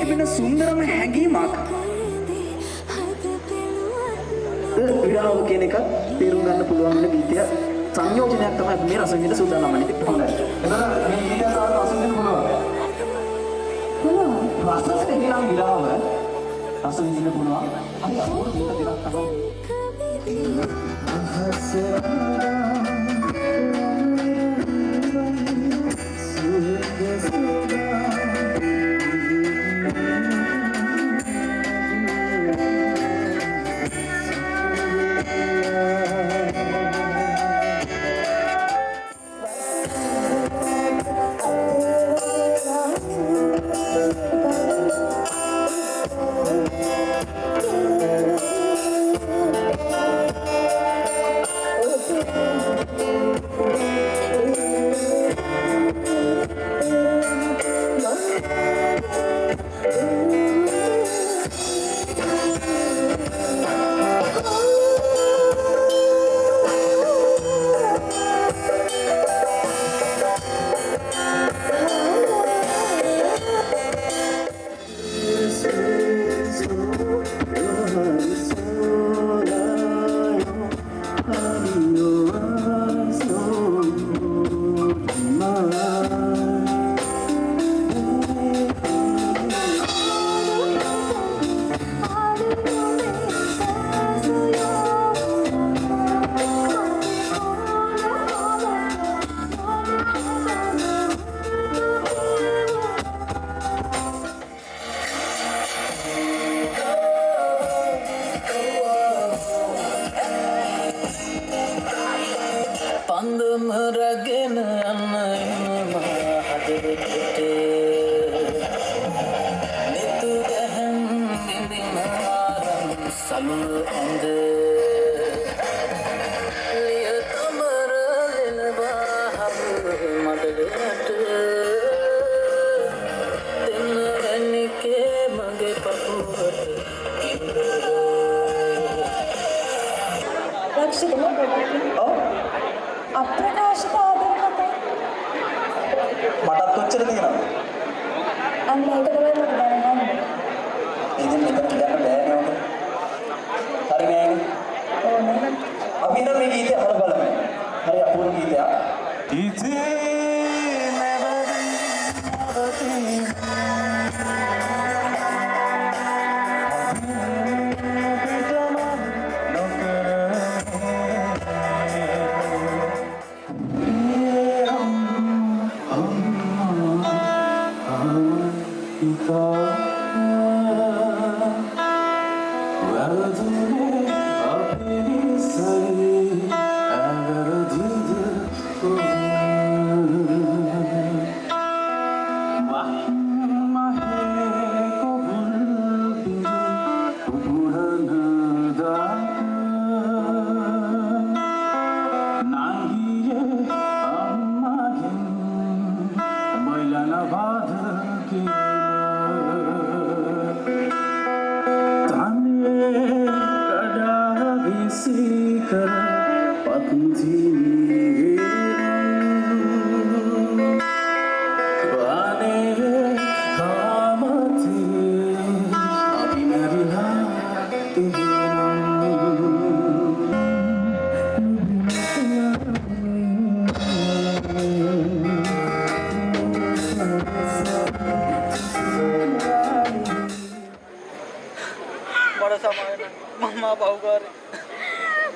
ලැබෙන සුන්දරම හැඟීමක්. විරාව කියන එක තේරුම් ගන්න පුළුවන් වෙන ගීතය සංයෝජනයක් තමයි මේ රස විඳින සූදානම් වෙන්නේ. හොඳයි. එතන මේ ගීතය තව රස විඳින්න පුළුවන්. රස විඳින විරාව රස විඳින්න පුළුවන්. අපි අරමුණු ගීත දෙකක් තමයි.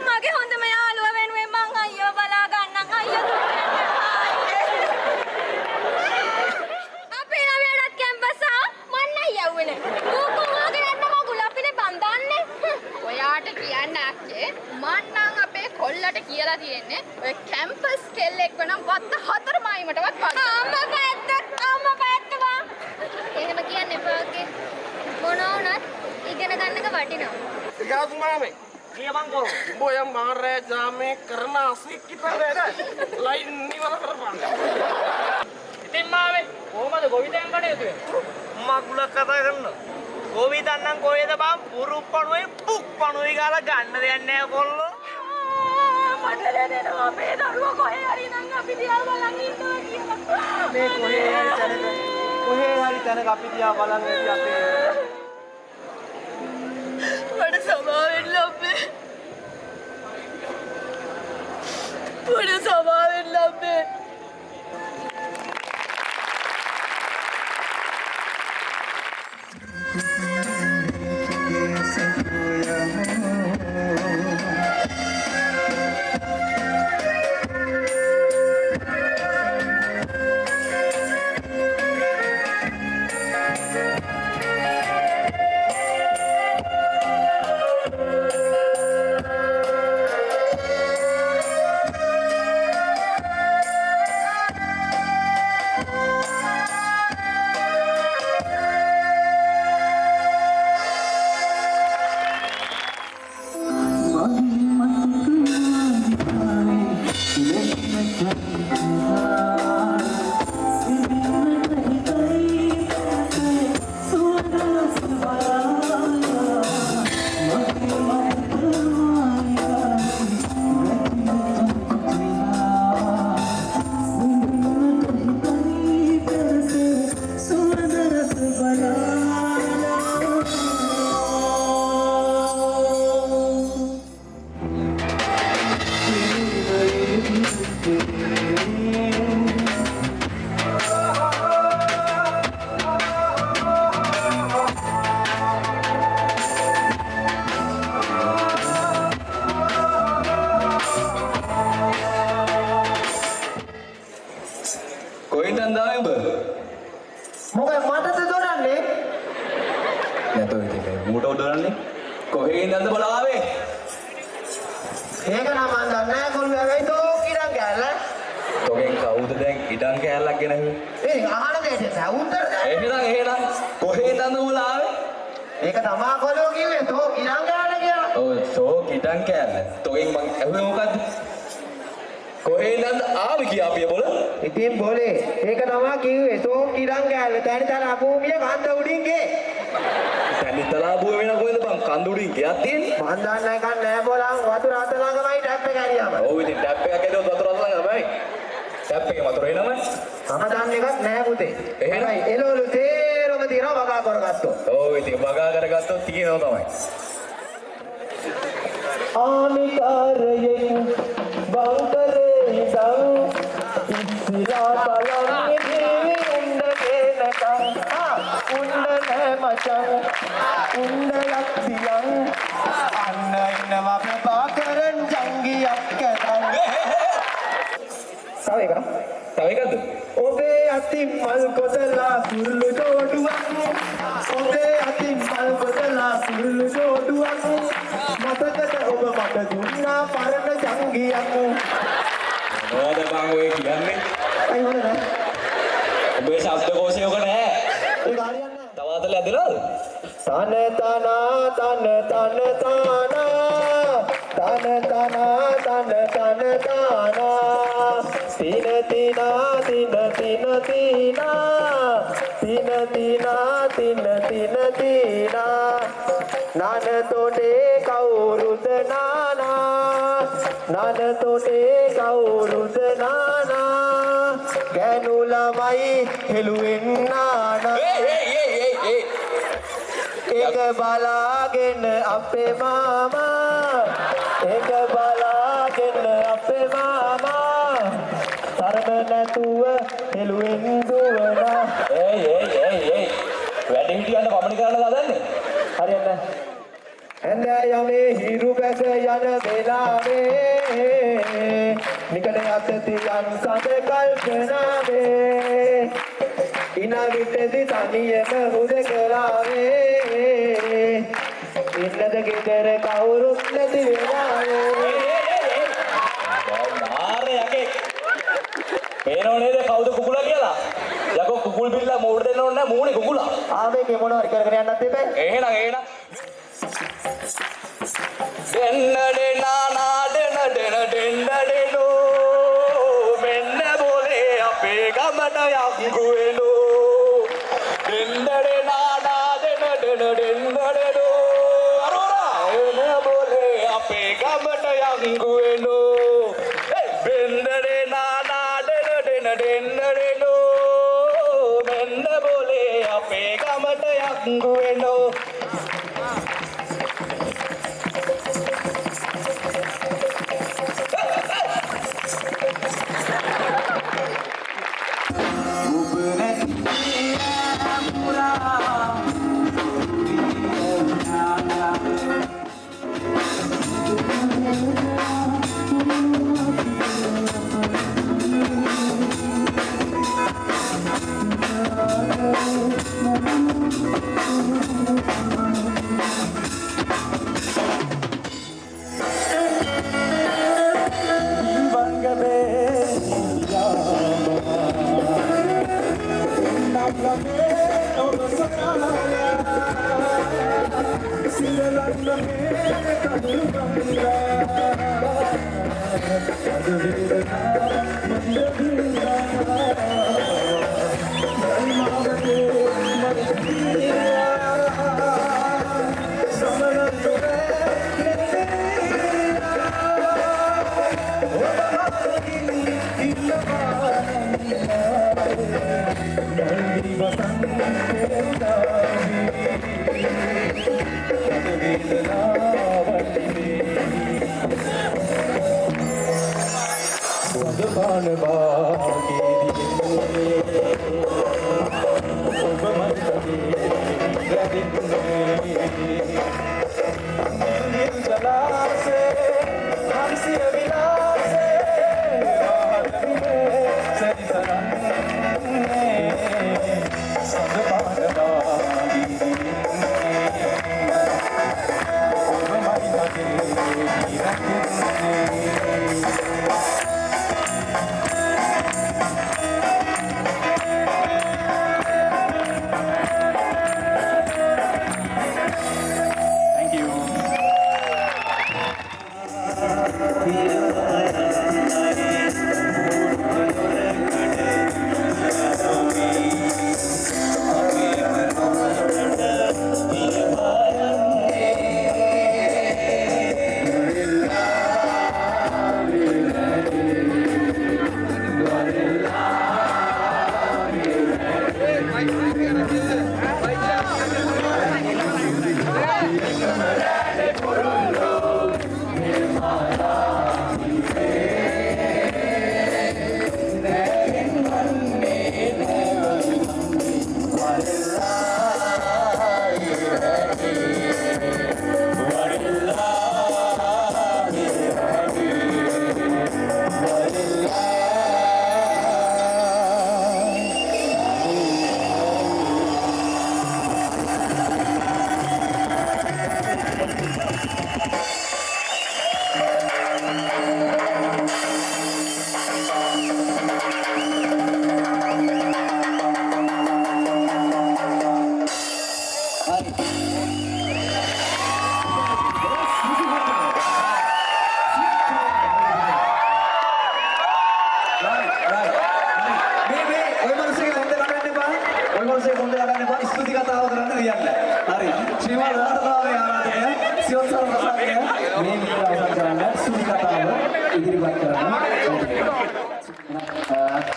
මගේ හොඳම යාළුවා වෙනුවෙන් මං අයියෝ බලා ගන්නම් අයියෝ අපේ ළමයාට කැම්පස් මන්න අයියව්වේ නෑ ඌ කොහොමද නැත්නම් මගුල අපිනේ බන්දන්නේ ඔයාට කියන්න අක්කේ මන්නම් අපේ කොල්ලට කියලා තියෙන්නේ ඔය කැම්පස් කෙල්ලෙක් වෙනම් වත්ත 4 මායිමටවත් වත්ත අම්මා පැත්තවා එහෙම කියන්න එපා අක්කේ මොන වුණත් ඉගෙන ගන්නක වටිනවා ගාතු මාමේ කියමන් කෝ උඹ යම් මාරේ ජාමේ කරන අසික්කිත නේද ලයින් නිවර කරපන් ඉතින් මාමේ කොහමද ගොවිතැන් කටයුතු වෙන්නේ මගුල කතා කරන්න ගොවිතැන් නම් කොහෙද බං පුරුප්පණුවේ පුක්පණුවේ ගාලා ගන්න දෙයක් නෑ කොල්ලෝ මට දැනෙනවා අපේ දරුවෝ කොහේ හරි නම් අපි දිහා බලන් ඉන්නවා කියලා මේ කොහේ හරි තැනක කොහේ හරි තැනක අපි දිහා බලන් ඉති අපේ මට සමාවෙන්න අපේ. මට සමාවෙන්න අපේ. ඉතින් බෝලේ ඒක තමයි කිව්වේ තෝ කිරන් ගෑල්ල තැනිතලා භූමිය කන්ද උඩින් ගේ තැනිතලා භූමිය වෙන කොහෙද බං කන්ද උඩින් ගියක් තියෙන්නේ මන් දන්නේ නැහැ නෑ බෝලන් වතුර අත ළඟමයි ටැප් එක ඇරියාම ඔව් ඉතින් ටැප් එකක් ඇරියොත් වතුර අත ළඟමයි ටැප් එකේ වතුර එනවනේ මම දන්නේ එකක් නෑ පුතේ එහෙනම් එළවලු තේරම තියනවා වගා කරගත්තොත් ඔව් ඉතින් වගා කරගත්තොත් තියෙනවා තමයි ආමිකාරයෙන් බංකරේ හිටන් ඉස්සිලා බලන්නේ දේවි උණ්ඩකේනකම් උණ්ඩ නෑ මචං උණ්ඩලක් දියන් අන්න ඉන්නවා ප්‍රභාකරන් ජංගියක් කැතන් තව එකද ඔබේ අතින් මල් කොටලා කුරුළු ජෝඩුවක් ඔබේ අතින් මල් කොටලා කුරුළු ජෝඩුවක් මතකද ඔබ මට දුන්නා පරණ ජංගියක් මොනවද බං ඔය කියන්නේ අයි හොඳ නෑ ඔබේ ශබ්දකෝෂය ඔක නෑ ඒක හරියන්නේ නෑ තව අතල ඇදලාද තන තනා තන තන තානා තන තනා තන තන තානා තින තිනා තින තින තිනා තින තිනා තින තින තිනා නන තොටේ කවුරුද නානා නන තොටේ කවුරුද නානා ගෑනු ළමයි හෙළුවෙන් නානා ඒක බලාගෙන අපේ මාමා ඒක බලාගෙන අපේ මාමා තරම නැතුව හෙළුවෙන් දුවනා වැඩි හිටියන්න පමණි කරන්න හදන්නේ හරියන්නේ ඇඳ යමේ හිරු බැස යන වෙලාවේ නිකඩ යත තියන් සඳ කල්පනාවේ ඉන විටදී තනියම හුදකලාවේ ඉන්නද ගෙදර කවුරුත් නැති වෙලාවේ ආරේ යකේ පේනව නේද කවුද කුකුලා කියලා යකෝ කුකුල් බිල්ලා මෝඩ දෙන්න ඕනේ නැහැ මූණේ කුකුලා ආවේගේ මොනවද කරගෙන යන්නත් එපා එහෙනම් දෙන්නඩේ නානා දෙන්නඩේනෝ මෙන්න බෝලේ අපේ ගමට යක්කු වෙනෝ දෙන්නඩේ නානා දෙන්නඩේනෝ අරෝරා එන්න බෝලේ අපේ ගමට යක්කු වෙනෝ දෙන්නඩේ නානා දෙන්නඩේනෝ මෙන්න බෝලේ පත්තු වෙනෝ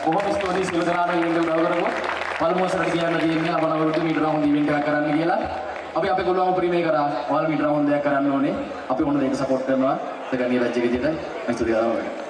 කොහොම ස්ටෝරීස් ඉවසනාට ඉන්නේ උදව් කරපුවා පළමුවසරට කියන්න තියෙන්නේ අපනවරුත් මීටර හොඳ ඉවෙන්ට් එකක් කරන්න කියලා. අපි අපේ ගොල්ලෝම ප්‍රීමේ කරා වල් මීටර හොඳ දෙයක් කරන්න ඕනේ. අපි ඕන දෙයකට සපෝට් කරනවා. ඒක නිරජ්‍ය විදියට මම ස්තුති කරනවා.